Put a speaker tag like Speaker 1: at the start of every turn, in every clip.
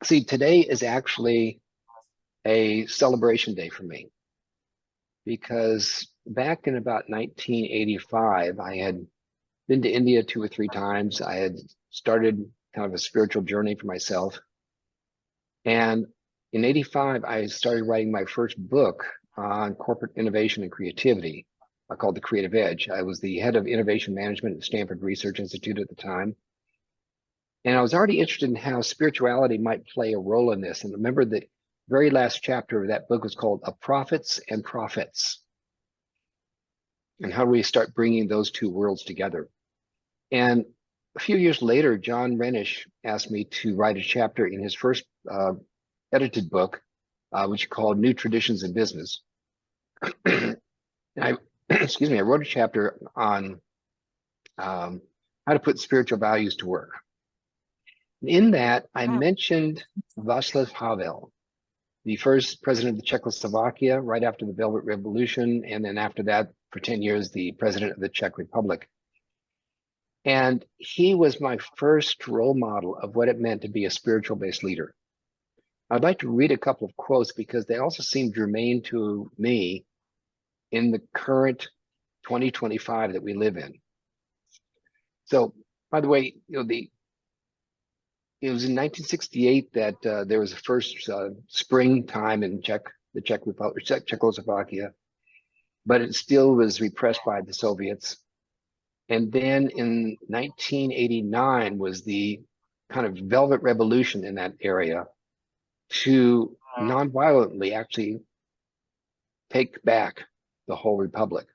Speaker 1: See, today is actually a celebration day for me because back in about 1985, I had been to India 2 or 3 times. I had started kind of a spiritual journey for myself. And in 85, I started writing my first book on corporate innovation and creativity, called The Creative Edge. I was the head of innovation management at Stanford Research Institute at the time. And I was already interested in how spirituality might play a role in this. And remember, the very last chapter of that book was called A Prophets and Prophets. And how do we start bringing those two worlds together? And a few years later, John Renish asked me to write a chapter in his first edited book, which he called New Traditions in Business. Excuse me, I wrote a chapter on how to put spiritual values to work. In that, I mentioned Václav Havel, the first president of Czechoslovakia right after the Velvet Revolution, and then after that, for 10 years, the president of the Czech Republic. And he was my first role model of what it meant to be a spiritual-based leader. I'd like to read a couple of quotes because they also seem germane to me in the current 2025 that we live in. So, by the way, it was in 1968 that there was the first springtime in the Czech Republic, Czechoslovakia, but it still was repressed by the Soviets. And then in 1989 was the kind of velvet revolution in that area to nonviolently actually take back the whole republic.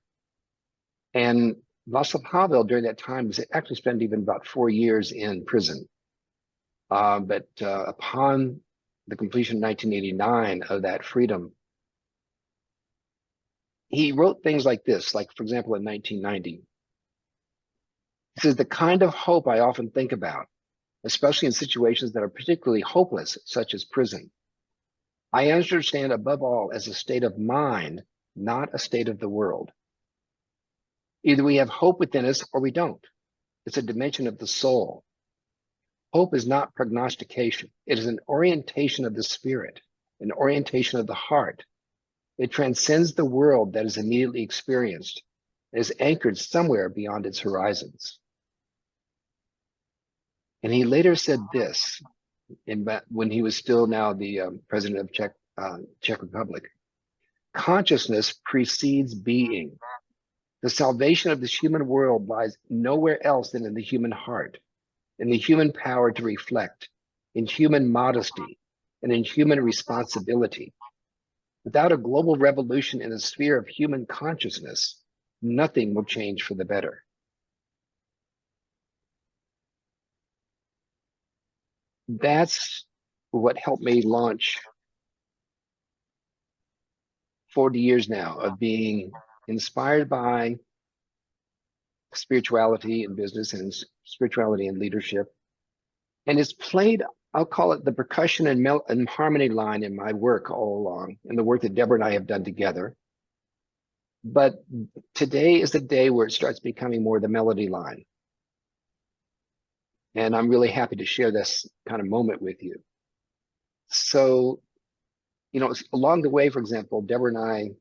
Speaker 1: And Václav Havel during that time was actually spent even about 4 years in prison. But upon the completion in 1989 of that freedom, he wrote things like this, like, for example, in 1990. He says, the kind of hope I often think about, especially in situations that are particularly hopeless, such as prison, I understand above all as a state of mind, not a state of the world. Either we have hope within us or we don't. It's a dimension of the soul. Hope is not prognostication. It is an orientation of the spirit, an orientation of the heart. It transcends the world that is immediately experienced. It is anchored somewhere beyond its horizons. And he later said this when he was still now the president of Czech Republic. Consciousness precedes being. The salvation of this human world lies nowhere else than in the human heart, in the human power to reflect, in human modesty, and in human responsibility. Without a global revolution in the sphere of human consciousness, nothing will change for the better. That's what helped me launch 40 years now of being inspired by spirituality in business and spirituality in leadership. And it's played, I'll call it the percussion and harmony line in my work all along, and the work that Deborah and I have done together. But today is the day where it starts becoming more the melody line. And I'm really happy to share this kind of moment with you. So, along the way, for example, Deborah and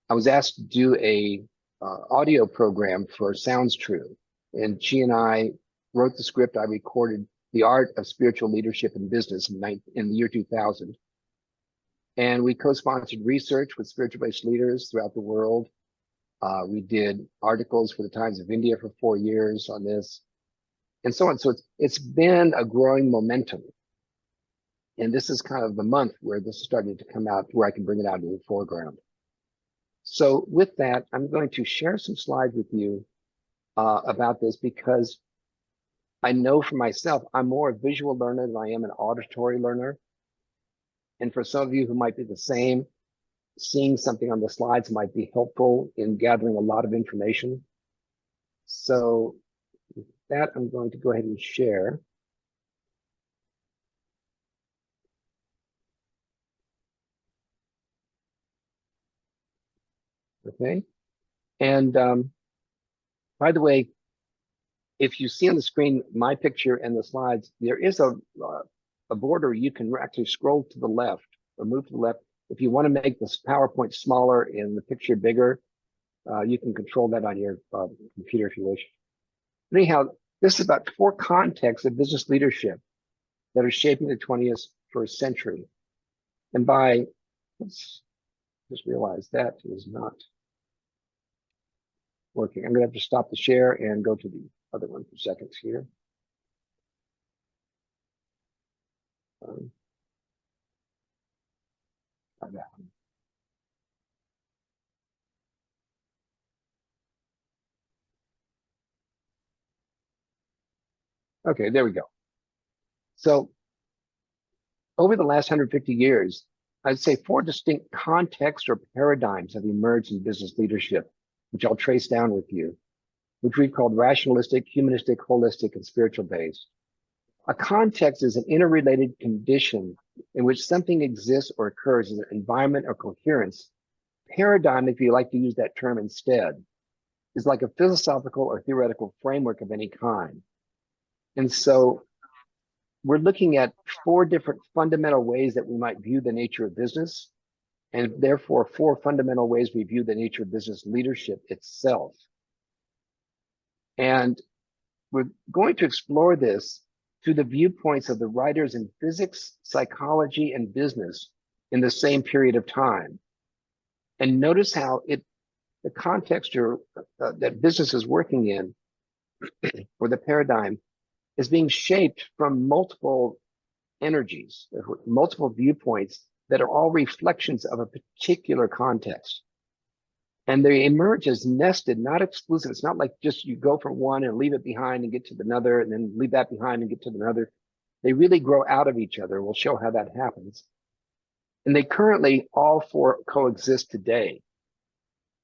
Speaker 1: I was asked to do a audio program for Sounds True. And she and I wrote the script. I recorded The Art of Spiritual Leadership in Business in the year 2000. And we co-sponsored research with spiritual-based leaders throughout the world. We did articles for the Times of India for 4 years on this, and so on. So it's been a growing momentum. And this is kind of the month where this is starting to come out, where I can bring it out in the foreground. So with that, I'm going to share some slides with you about this, because I know for myself, I'm more a visual learner than I am an auditory learner. And for some of you who might be the same, seeing something on the slides might be helpful in gathering a lot of information. So with that, I'm going to go ahead and share. Okay. And by the way, if you see on the screen my picture and the slides, there is a a border, you can actually scroll to the left or move to the left. If you want to make this PowerPoint smaller and the picture bigger, you can control that on your computer if you wish. Anyhow, this is about 4 contexts of business leadership that are shaping the 21st century. And let's just realize that is not working. I'm going to have to stop the share and go to the other one for seconds here. Try that one. Okay, there we go. So over the last 150 years, I'd say 4 distinct contexts or paradigms have emerged in business leadership, which I'll trace down with you, which we've called rationalistic, humanistic, holistic, and spiritual based. A context is an interrelated condition in which something exists or occurs as an environment or coherence. Paradigm, if you like to use that term instead, is like a philosophical or theoretical framework of any kind. And so we're looking at 4 different fundamental ways that we might view the nature of business, and therefore 4 fundamental ways we view the nature of business leadership itself. And we're going to explore this through the viewpoints of the writers in physics, psychology, and business in the same period of time. And notice how the context that business is working in, or the paradigm, is being shaped from multiple energies, multiple viewpoints that are all reflections of a particular context. And they emerge as nested, not exclusive. It's not like just you go from one and leave it behind and get to another, and then leave that behind and get to another. They really grow out of each other. We'll show how that happens. And they currently all 4 coexist today,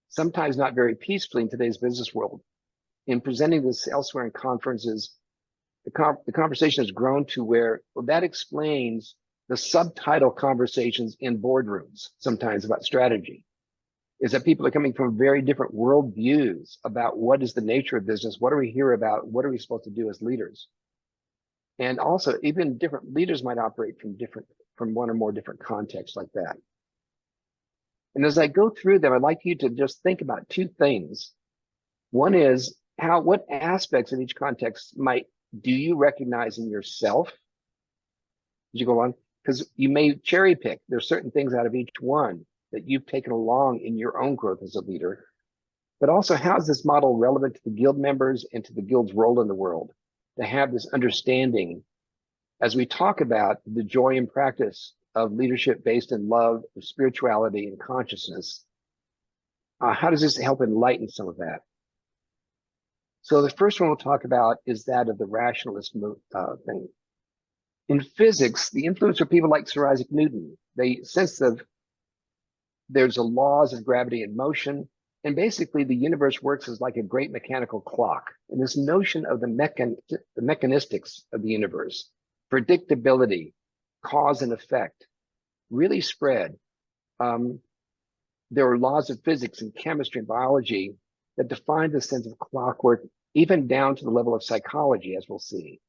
Speaker 1: sometimes not very peacefully in today's business world. In presenting this elsewhere in conferences, the conversation has grown to where, well, that explains the subtitle conversations in boardrooms sometimes about strategy, is that people are coming from very different worldviews about what is the nature of business, what are we here about, what are we supposed to do as leaders. And also, even different leaders might operate from one or more different contexts like that. And as I go through them, I'd like you to just think about 2 things. One is what aspects of each context do you recognize in yourself as you go on? Because you may cherry pick. There's certain things out of each one that you've taken along in your own growth as a leader. But also, how is this model relevant to the guild members and to the guild's role in the world? To have this understanding as we talk about the joy and practice of leadership based in love, spirituality, and consciousness. How does this help enlighten some of that? So the first one we'll talk about is that of the rationalist thing. In physics, the influence of people like Sir Isaac Newton, they sense that there's a laws of gravity and motion, and basically the universe works as like a great mechanical clock. And this notion of the mechanistics of the universe, predictability, cause and effect, really spread. There are laws of physics and chemistry and biology that define the sense of clockwork, even down to the level of psychology, as we'll see.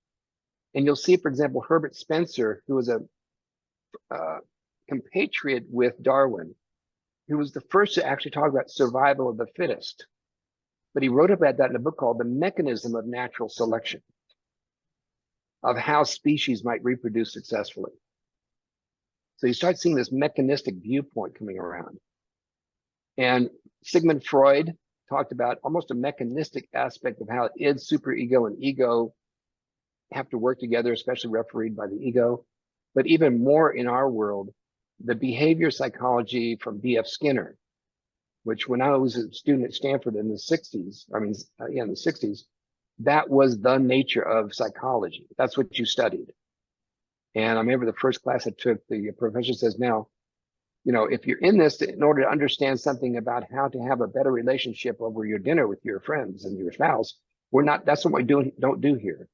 Speaker 1: And you'll see, for example, Herbert Spencer, who was a compatriot with Darwin, who was the first to actually talk about survival of the fittest. But he wrote about that in a book called The Mechanism of Natural Selection, of how species might reproduce successfully. So you start seeing this mechanistic viewpoint coming around. And Sigmund Freud talked about almost a mechanistic aspect of how id, superego, and ego have to work together, especially refereed by the ego. But even more in our world, the behavior psychology from B.F. Skinner, which when I was a student at Stanford in the 60s, in the 60s, that was the nature of psychology. That's what you studied. And I remember the first class I took, the professor says, now, if you're in this in order to understand something about how to have a better relationship over your dinner with your friends and your spouse, that's what we don't do here.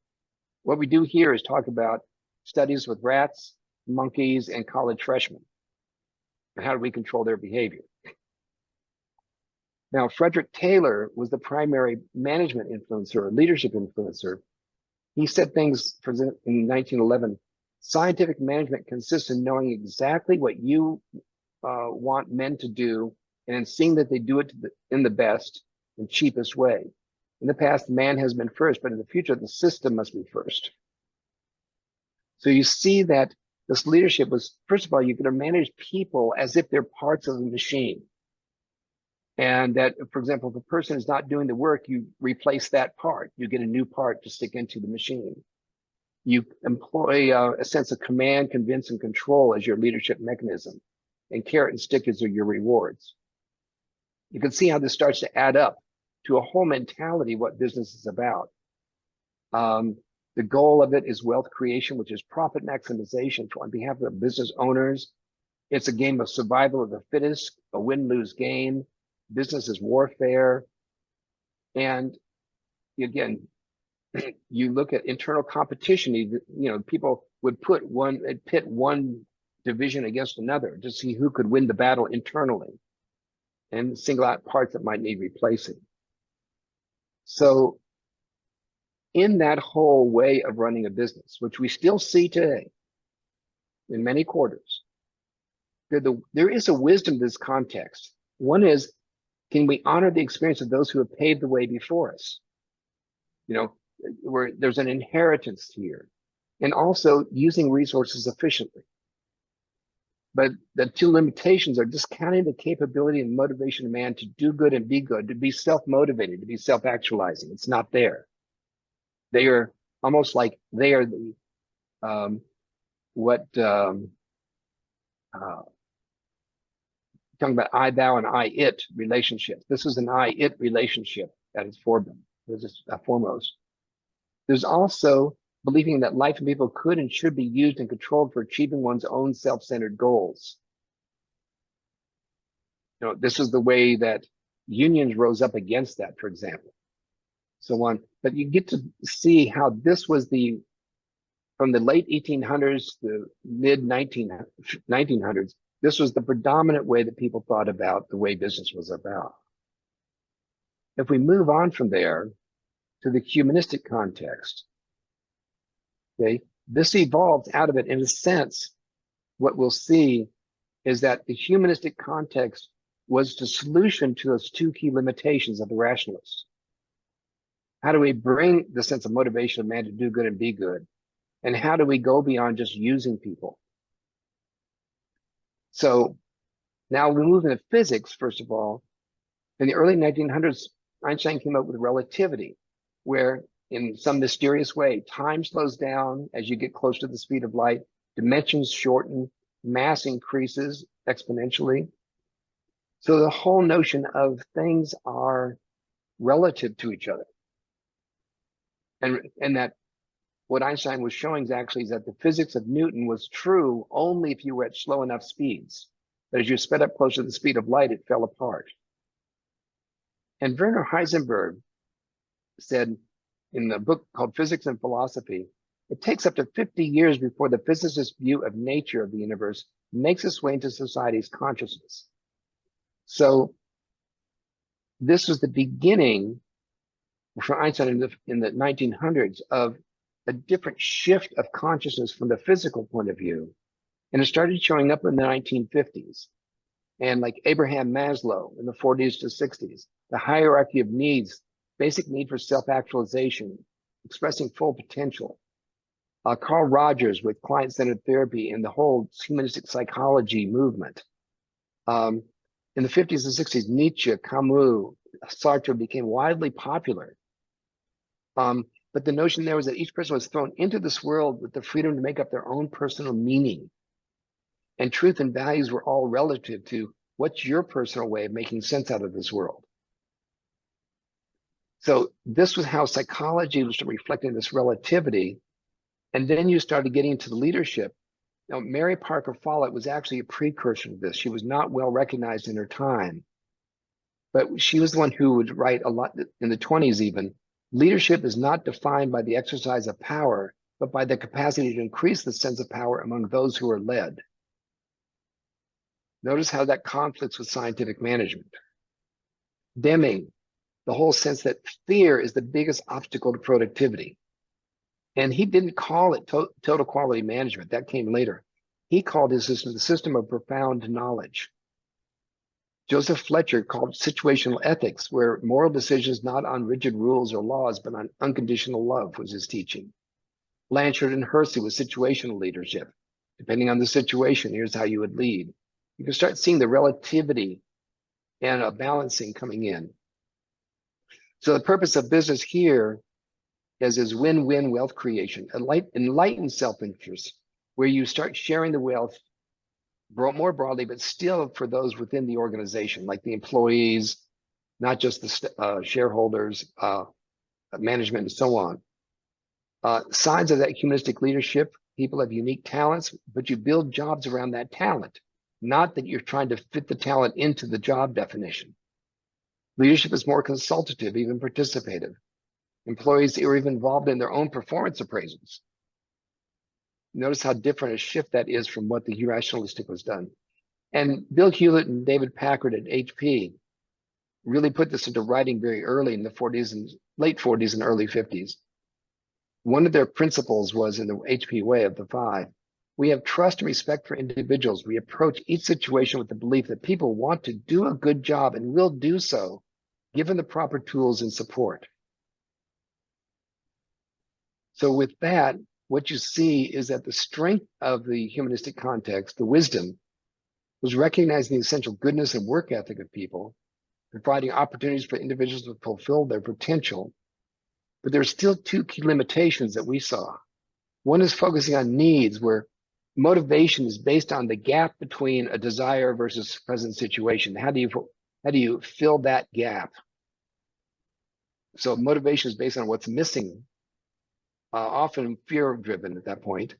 Speaker 1: What we do here is talk about studies with rats, monkeys, and college freshmen. And how do we control their behavior? Now, Frederick Taylor was the primary management influencer or leadership influencer. He said things in 1911, Scientific management consists in knowing exactly what you want men to do and in seeing that they do it in the best and cheapest way. In the past, man has been first, but in the future, the system must be first. So you see that this leadership was, first of all, you're going to manage people as if they're parts of the machine. And that, for example, if a person is not doing the work, you replace that part. You get a new part to stick into the machine. You employ a sense of command, convince, and control as your leadership mechanism. And carrot and stickers are your rewards. You can see how this starts to add up to a whole mentality of what business is about. The goal of it is wealth creation, which is profit maximization on behalf of the business owners. It's a game of survival of the fittest, a win-lose game. Business is warfare. And again, you look at internal competition, people would pit one division against another to see who could win the battle internally and single out parts that might need replacing. So in that whole way of running a business, which we still see today in many quarters, there is a wisdom to this context. One is, can we honor the experience of those who have paved the way before us? Where there's an inheritance here, and also using resources efficiently. But the two limitations are discounting the capability and motivation of man to do good and be good, to be self-motivated, to be self-actualizing. It's not there. They are almost like they are the talking about I, thou, and I, it relationship. This is an I, it relationship at its foremost. There's also believing that life and people could and should be used and controlled for achieving one's own self-centered goals. This is the way that unions rose up against that, for example. So on, but you get to see how this was from the late 1800s, the mid 1900s, this was the predominant way that people thought about the way business was about. If we move on from there to the humanistic context, okay, this evolved out of it. In a sense, what we'll see is that the humanistic context was the solution to those two key limitations of the rationalists. How do we bring the sense of motivation of man to do good and be good? And how do we go beyond just using people? So now we move into physics, first of all. In the early 1900s, Einstein came up with relativity, where in some mysterious way, time slows down as you get close to the speed of light, dimensions shorten, mass increases exponentially. So the whole notion of things are relative to each other. And that what Einstein was showing is actually that the physics of Newton was true only if you were at slow enough speeds. But as you sped up closer to the speed of light, it fell apart. And Werner Heisenberg said in a book called Physics and Philosophy, it takes up to 50 years before the physicist's view of nature of the universe makes its way into society's consciousness. So this was the beginning for Einstein in the 1900s of a different shift of consciousness from the physical point of view. And it started showing up in the 1950s. And like Abraham Maslow in the 40s to 60s, the hierarchy of needs, basic need for self-actualization, expressing full potential. Carl Rogers with client-centered therapy and the whole humanistic psychology movement. In the 50s and 60s, Nietzsche, Camus, Sartre became widely popular. But the notion there was that each person was thrown into this world with the freedom to make up their own personal meaning. And truth and values were all relative to what's your personal way of making sense out of this world. So this was how psychology was reflecting this relativity. And then you started getting into the leadership. Now, Mary Parker Follett was actually a precursor to this. She was not well recognized in her time, but she was the one who would write a lot in the 20s even. Leadership is not defined by the exercise of power, but by the capacity to increase the sense of power among those who are led. Notice how that conflicts with scientific management. Deming, the whole sense that fear is the biggest obstacle to productivity. And he didn't call it total quality management. That came later. He called his system the system of profound knowledge. Joseph Fletcher called situational ethics, where moral decisions not on rigid rules or laws, but on unconditional love was his teaching. Blanchard and Hersey was situational leadership. Depending on the situation, here's how you would lead. You can start seeing the relativity and a balancing coming in. So the purpose of business here is win-win wealth creation, enlightened self-interest, where you start sharing the wealth more broadly, but still for those within the organization, like the employees, not just the shareholders, management, and so on. Signs of that humanistic leadership: people have unique talents, but you build jobs around that talent, not that you're trying to fit the talent into the job definition. Leadership is more consultative, even participative. Employees are even involved in their own performance appraisals. Notice how different a shift that is from what the rationalistic was done. And Bill Hewlett and David Packard at HP really put this into writing very early in the 40s and late 40s and early 50s. One of their principles was in the HP way of the five. We have trust and respect for individuals. We approach each situation with the belief that people want to do a good job and will do so, given the proper tools and support. So with that, what you see is that the strength of the humanistic context, the wisdom, was recognizing the essential goodness and work ethic of people, providing opportunities for individuals to fulfill their potential. But there are still two key limitations that we saw. One is focusing on needs, where motivation is based on the gap between a desire versus present situation. How do you fill that gap? So motivation is based on what's missing, often fear-driven at that point,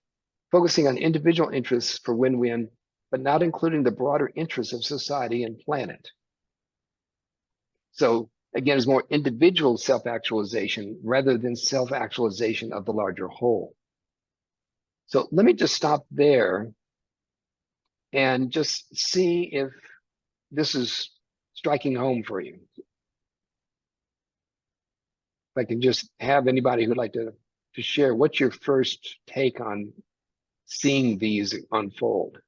Speaker 1: focusing on individual interests for win-win, but not including the broader interests of society and planet. So again, it's more individual self-actualization rather than self-actualization of the larger whole. So let me just stop there and just see if this is striking home for you. If I can just have anybody who'd like to share, what's your first take on seeing these unfold?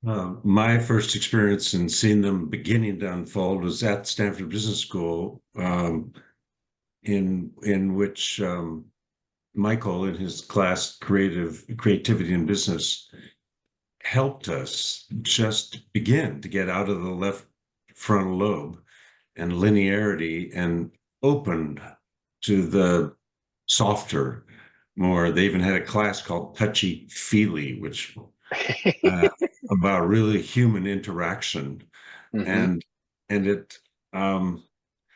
Speaker 2: My first experience in seeing them beginning to unfold was at Stanford Business School, in which Michael, in his class, Creativity in Business, helped us just begin to get out of the left frontal lobe and linearity and opened to the softer, more. They even had a class called Touchy Feely, which about really human interaction.
Speaker 1: Mm-hmm.
Speaker 2: And it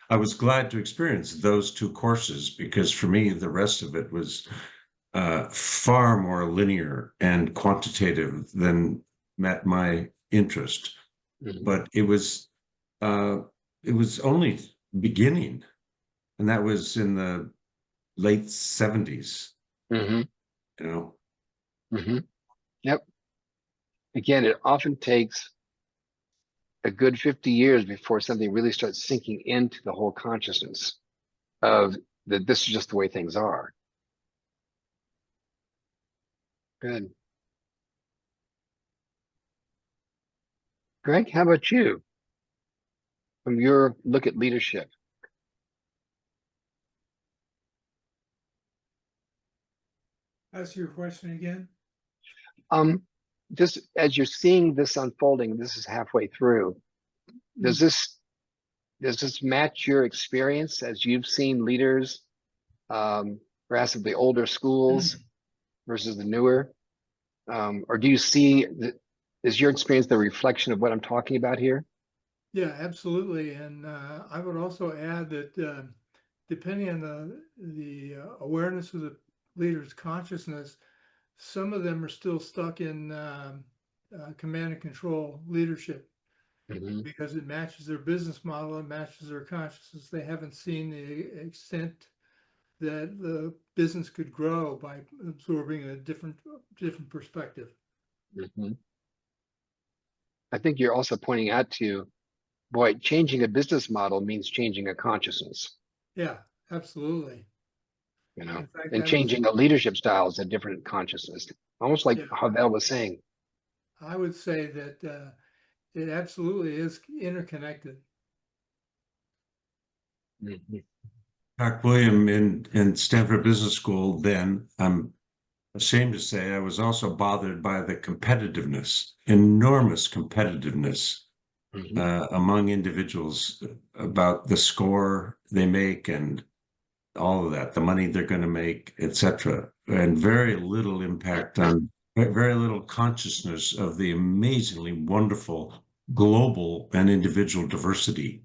Speaker 2: I was glad to experience those two courses, because for me the rest of it was far more linear and quantitative than met my interest.
Speaker 1: Mm-hmm.
Speaker 2: But it was only beginning, and that was in the late 70s.
Speaker 1: Mm-hmm.
Speaker 2: You know.
Speaker 1: Mm-hmm. Yep. Again, it often takes a good 50 years before something really starts sinking into the whole consciousness of that this is just the way things are. Good. Greg, how about you? From your look at leadership.
Speaker 3: Ask your question again.
Speaker 1: Just as you're seeing this unfolding, this is halfway through. Does this match your experience as you've seen leaders, perhaps of the older schools versus the newer? Or do you see is your experience the reflection of what I'm talking about here?
Speaker 3: Yeah, absolutely. And I would also add that depending on the awareness of the leader's consciousness, some of them are still stuck in command and control leadership
Speaker 1: Mm-hmm.
Speaker 3: because it matches their business model, it matches their consciousness. They haven't seen the extent that the business could grow by absorbing a different perspective.
Speaker 1: Mm-hmm. I think you're also pointing out to boy, changing a business model means changing a consciousness,
Speaker 3: Yeah, absolutely.
Speaker 1: you know,
Speaker 3: In fact,
Speaker 1: and
Speaker 3: I would,
Speaker 1: changing a leadership style is a different consciousness. Almost like
Speaker 3: yeah,
Speaker 1: Havel was saying.
Speaker 3: I would say that it absolutely is interconnected.
Speaker 1: Mhm.
Speaker 2: Doc William in Stanford Business School, then I'm ashamed to say I was also bothered by the competitiveness, enormous competitiveness
Speaker 1: Mhm.
Speaker 2: among individuals about the score they make and all of that, the money they're going to make, etc., and very little impact on, very little consciousness of the amazingly wonderful global and individual diversity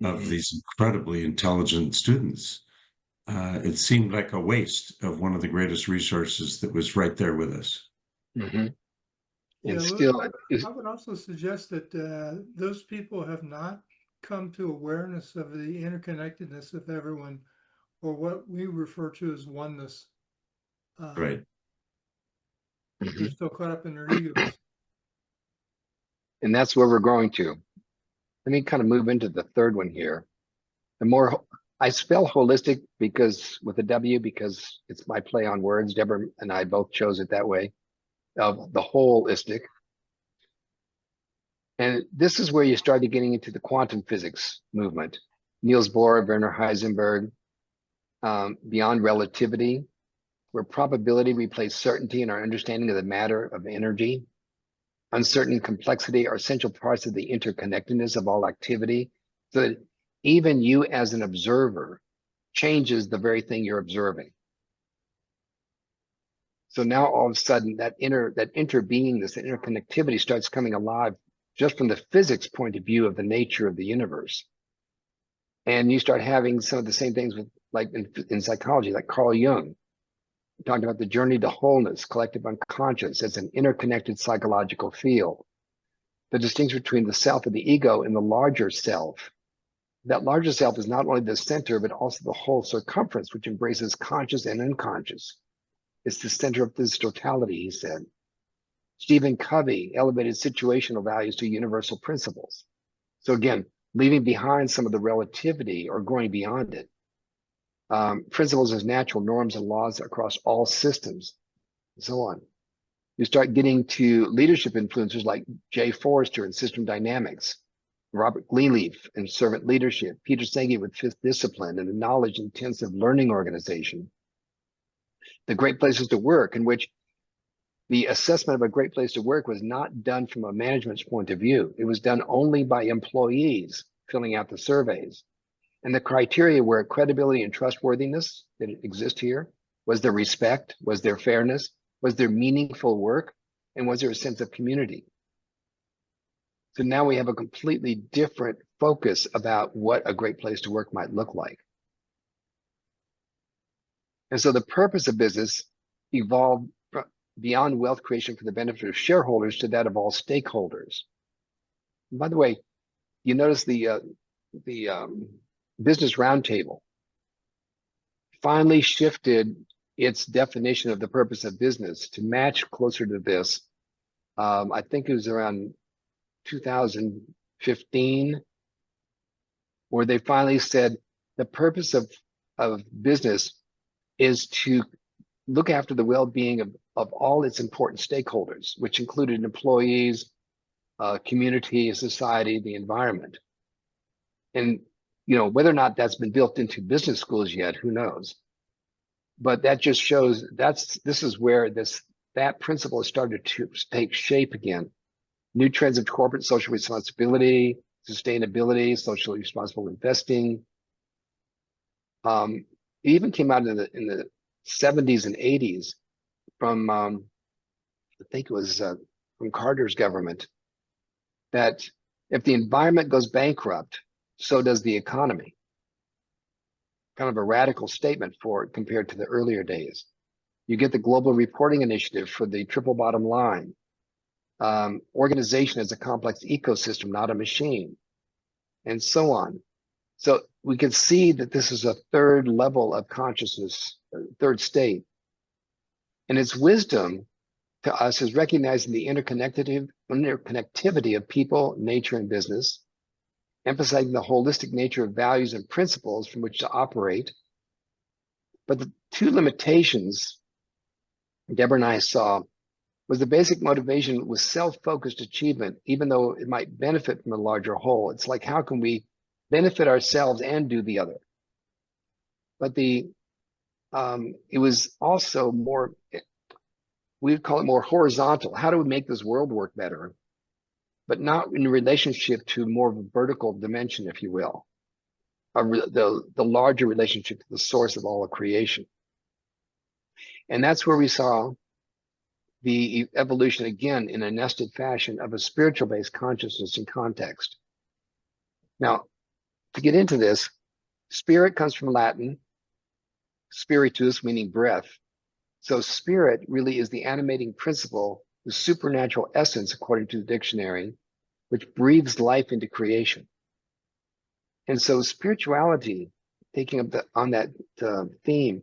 Speaker 2: of
Speaker 1: Mhm.
Speaker 2: these incredibly intelligent students. It seemed like a waste of one of the greatest resources that was right there with us.
Speaker 1: Mhm. And
Speaker 3: Yeah,
Speaker 1: still,
Speaker 3: I would also suggest that those people have not come to awareness of the interconnectedness of everyone, or what we refer to as oneness.
Speaker 2: Right.
Speaker 3: They're
Speaker 1: Mhm.
Speaker 3: still caught up in their egos.
Speaker 1: And that's where we're going to. Let me kind of move into the third one here. The more I spell holistic because with a W, because it's my play on words. Deborah and I both chose it that way, of the holistic. And this is where you started getting into the quantum physics movement. Niels Bohr, Werner Heisenberg, beyond relativity, where probability replaced certainty in our understanding of the matter of energy. Uncertainty and complexity are essential parts of the interconnectedness of all activity, so that even you as an observer changes the very thing you're observing. So now all of a sudden that interbeingness, that interconnectivity starts coming alive just from the physics point of view of the nature of the universe. And you start having some of the same things with like in psychology, like Carl Jung talked about the journey to wholeness, collective unconscious as an interconnected psychological field. The distinction between the self and the ego and the larger self. That larger self is not only the center, but also the whole circumference, which embraces conscious and unconscious. It's the center of this totality, he said. Stephen Covey elevated situational values to universal principles. So again, leaving behind some of the relativity or going beyond it. Principles as natural norms and laws across all systems, and so on. You start getting to leadership influencers like Jay Forrester in System Dynamics, Robert Greenleaf in Servant Leadership, Peter Senge with Fifth Discipline and the Knowledge Intensive Learning Organization. The Great Places to Work, in which the assessment of a great place to work was not done from a management's point of view. It was done only by employees filling out the surveys. And the criteria were credibility and trustworthiness that exist here. Was there respect? Was there fairness? Was there meaningful work? And was there a sense of community? So now we have a completely different focus about what a great place to work might look like. And so the purpose of business evolved beyond wealth creation for the benefit of shareholders to that of all stakeholders. And by the way, you notice the Business Roundtable finally shifted its definition of the purpose of business to match closer to this. I think it was around 2015, where they finally said the purpose of business is to look after the well-being of all its important stakeholders, which included employees, community, society, the environment. And you know, whether or not that's been built into business schools yet, who knows? But that just shows this is where that principle has started to take shape again. New trends of corporate social responsibility, sustainability, socially responsible investing. It even came out in the 70s and 80s from I think it was from Carter's government, that if the environment goes bankrupt, so does the economy. Kind of a radical statement for it compared to the earlier days. You get the Global Reporting Initiative for the triple bottom line. Organization as a complex ecosystem, not a machine, and so on. So we can see that this is a third level of consciousness, third state. And its wisdom to us is recognizing the interconnectivity of people, nature, and business, emphasizing the holistic nature of values and principles from which to operate. But the two limitations Deborah and I saw was the basic motivation was self-focused achievement, even though it might benefit from a larger whole. It's like, how can we benefit ourselves and do the other? But it was also more, we'd call it more horizontal. How do we make this world work better? But not in relationship to more of a vertical dimension, if you will, the larger relationship to the source of all of creation. And that's where we saw the evolution again in a nested fashion of a spiritual-based consciousness and context. Now, to get into this, spirit comes from Latin, spiritus, meaning breath. So spirit really is the animating principle, the supernatural essence, according to the dictionary, which breathes life into creation. And so spirituality, taking up on that theme,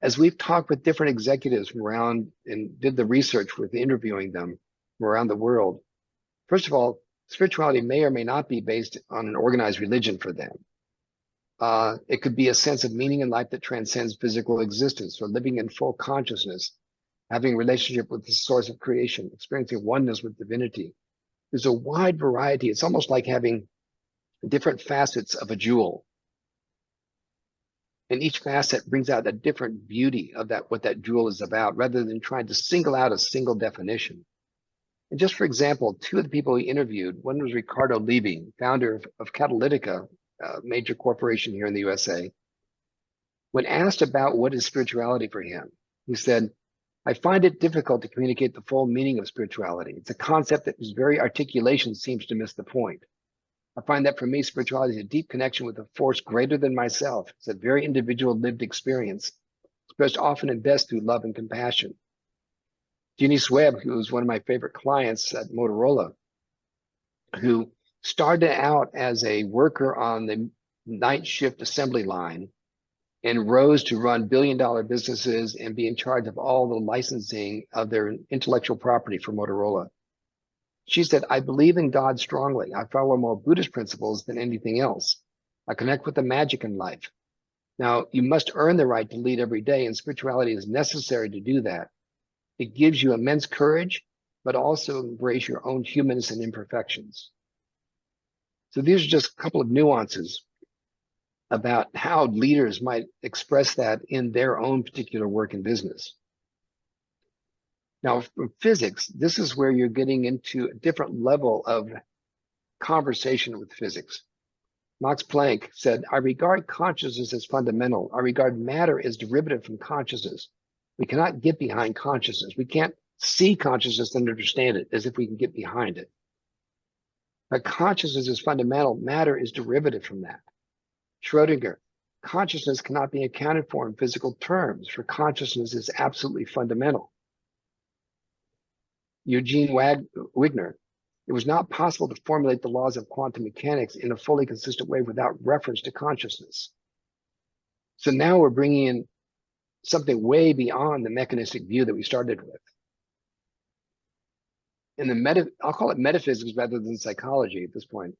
Speaker 1: as we've talked with different executives from around and did the research with interviewing them from around the world, first of all, spirituality may or may not be based on an organized religion for them. It could be a sense of meaning in life that transcends physical existence, or living in full consciousness, having a relationship with the source of creation, experiencing oneness with divinity. There's a wide variety. It's almost like having different facets of a jewel. And each facet brings out a different beauty of that, what that jewel is about, rather than trying to single out a single definition. And just for example, two of the people we interviewed, one was Ricardo Levy, founder of Catalytica, a major corporation here in the USA. When asked about what is spirituality for him, he said, I find it difficult to communicate the full meaning of spirituality. It's a concept that whose very articulation seems to miss the point. I find that for me, spirituality is a deep connection with a force greater than myself. It's a very individual lived experience, expressed often and best through love and compassion. Jeannie Swebb, who was one of my favorite clients at Motorola, who started out as a worker on the night shift assembly line and rose to run billion-dollar businesses and be in charge of all the licensing of their intellectual property for Motorola. She said, I believe in God strongly. I follow more Buddhist principles than anything else. I connect with the magic in life. Now, you must earn the right to lead every day, and spirituality is necessary to do that. It gives you immense courage, but also embrace your own humanness and imperfections. So these are just a couple of nuances about how leaders might express that in their own particular work and business. Now, from physics, this is where you're getting into a different level of conversation with physics. Max Planck said, I regard consciousness as fundamental. I regard matter as derivative from consciousness. We cannot get behind consciousness. We can't see consciousness and understand it as if we can get behind it. But consciousness is fundamental. Matter is derivative from that. Schrödinger, consciousness cannot be accounted for in physical terms, for consciousness is absolutely fundamental. Eugene Wigner, it was not possible to formulate the laws of quantum mechanics in a fully consistent way without reference to consciousness. So now we're bringing in something way beyond the mechanistic view that we started with. In the I'll call it metaphysics rather than psychology at this point.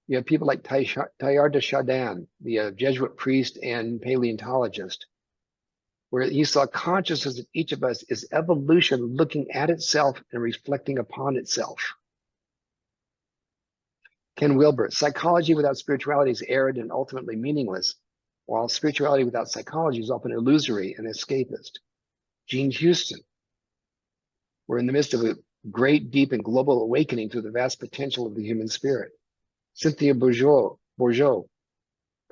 Speaker 1: You have people like Teilhard de Chardin, the Jesuit priest and paleontologist, where he saw consciousness in each of us is evolution looking at itself and reflecting upon itself. Ken Wilber, psychology without spirituality is arid and ultimately meaningless, while spirituality without psychology is often illusory and escapist. Gene Houston, we're in the midst of a great, deep, and global awakening to the vast potential of the human spirit. Cynthia Bourgeault,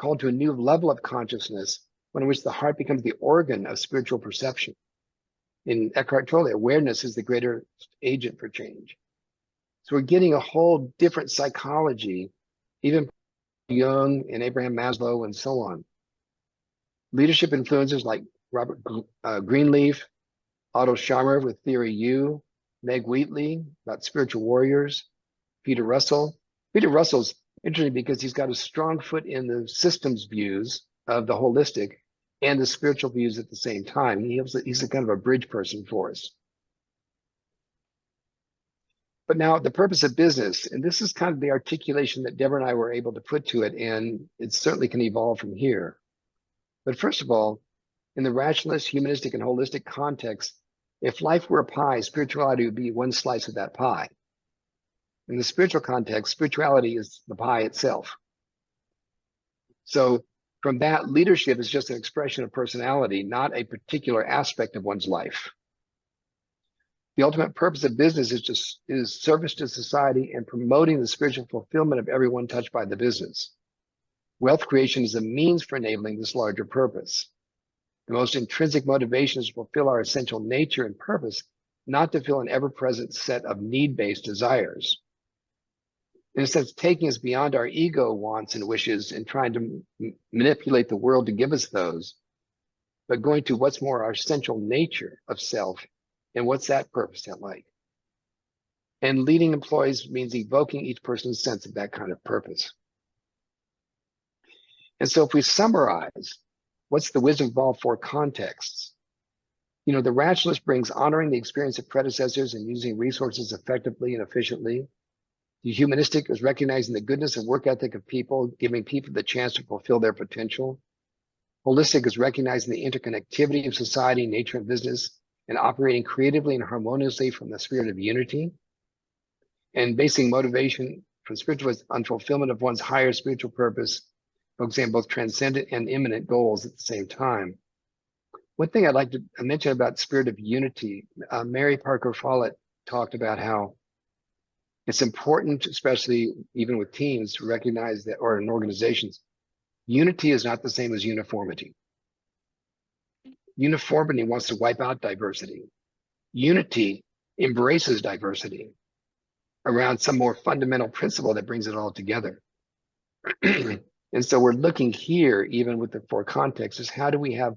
Speaker 1: called to a new level of consciousness, one in which the heart becomes the organ of spiritual perception. In Eckhart Tolle, awareness is the greater agent for change. So we're getting a whole different psychology, even Jung and Abraham Maslow and so on. Leadership influencers like Robert Greenleaf, Otto Scharmer with Theory U, Meg Wheatley about spiritual warriors, Peter Russell. Peter Russell's interesting because he's got a strong foot in the systems views of the holistic and the spiritual views at the same time. He's a kind of a bridge person for us. But now the purpose of business, and this is kind of the articulation that Deborah and I were able to put to it, and it certainly can evolve from here. But first of all, in the rationalist, humanistic, and holistic context, if life were a pie, spirituality would be one slice of that pie. In the spiritual context, spirituality is the pie itself. So from that, leadership is just an expression of personality, not a particular aspect of one's life. The ultimate purpose of business is service to society and promoting the spiritual fulfillment of everyone touched by the business. Wealth creation is a means for enabling this larger purpose. The most intrinsic motivation is to fulfill our essential nature and purpose, not to fill an ever-present set of need-based desires. In a sense, taking us beyond our ego wants and wishes and trying to manipulate the world to give us those, but going to what's more our essential nature of self and what's that purpose like. And leading employees means evoking each person's sense of that kind of purpose. And so if we summarize, what's the wisdom of all four contexts? You know, the rationalist brings honoring the experience of predecessors and using resources effectively and efficiently. The humanistic is recognizing the goodness and work ethic of people, giving people the chance to fulfill their potential. Holistic is recognizing the interconnectivity of society, nature, and business, and operating creatively and harmoniously from the spirit of unity. And basing motivation from spiritual on fulfillment of one's higher spiritual purpose, focusing on both transcendent and immanent goals at the same time. One thing I'd like to mention about spirit of unity, Mary Parker Follett talked about how it's important, especially even with teams, to recognize that, or in organizations, unity is not the same as uniformity. Uniformity wants to wipe out diversity. Unity embraces diversity around some more fundamental principle that brings it all together. And so we're looking here, even with the four contexts, is how do we have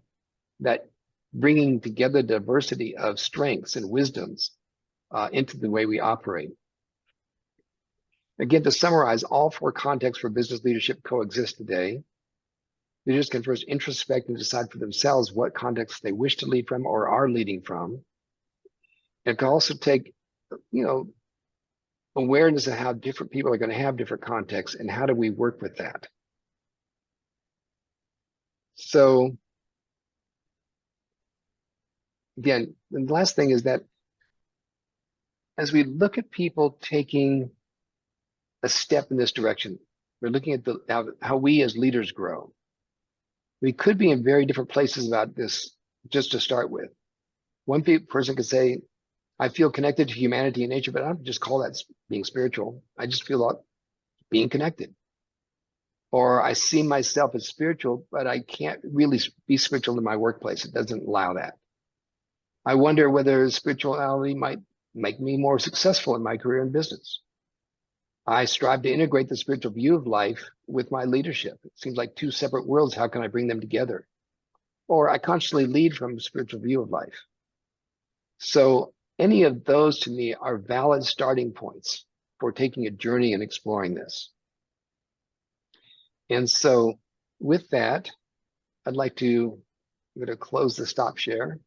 Speaker 1: that bringing together diversity of strengths and wisdoms into the way we operate. Again, to summarize, all four contexts for business leadership coexist today. Leaders can first introspect and decide for themselves what context they wish to lead from or are leading from. It can also take, you know, awareness of how different people are going to have different contexts and how do we work with that. So again, the last thing is that as we look at people taking a step in this direction, we're looking at how we as leaders grow. We could be in very different places about this, just to start with. One person could say, I feel connected to humanity and nature, but I don't just call that being spiritual. I just feel like being connected. Or I see myself as spiritual, but I can't really be spiritual in my workplace. It doesn't allow that. I wonder whether spirituality might make me more successful in my career and business. I strive to integrate the spiritual view of life with my leadership. It seems like two separate worlds. How can I bring them together? Or I consciously lead from a spiritual view of life. So any of those to me are valid starting points for taking a journey and exploring this. And so with that, I'd like to close the stop share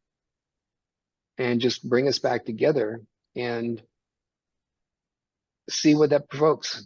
Speaker 1: and just bring us back together and see what that provokes.